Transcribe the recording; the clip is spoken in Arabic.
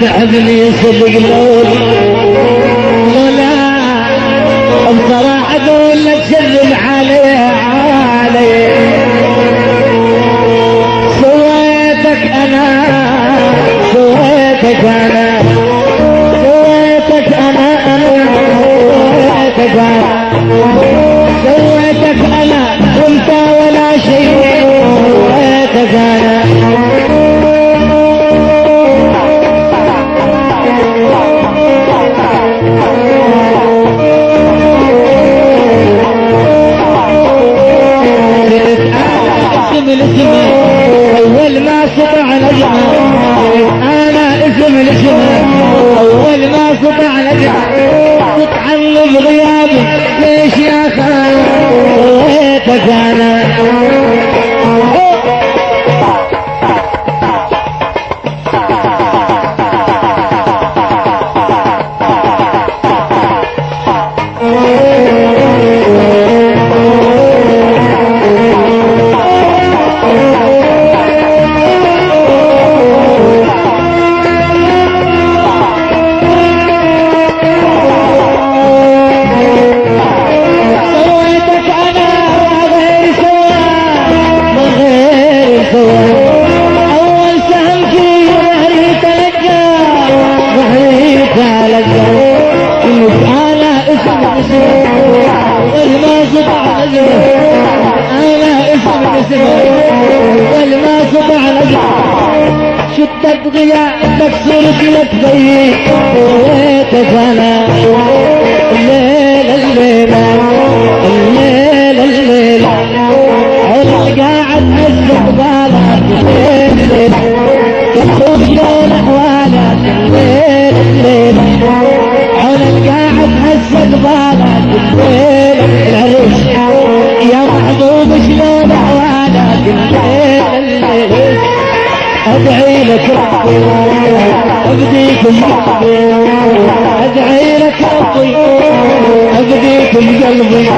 تعبني صدق لولا بصراحة اقول لك سلم علي سويتك انا سويتك انا سويتك انا وانت ولا شيء سويتك انا اول ما سطع نجمه انا اسم الاسم اول ما سطع نجمه تتعلم غيابي ليش يا خال سويتك انا شدت غيابك صرت لك ضيق سويتك انا الليلة الليلة الليلة الليلة انا قاعد اسبق بالك الليلة كتبت شلون احوالك الليلة الليلة انا قاعد اسبق بالك الليلة العريس يا محبوب شلون احوالك الليلة الليلة ادعي لك ربي ابديكم قلبي ادعي لك ربي ابديكم قلبي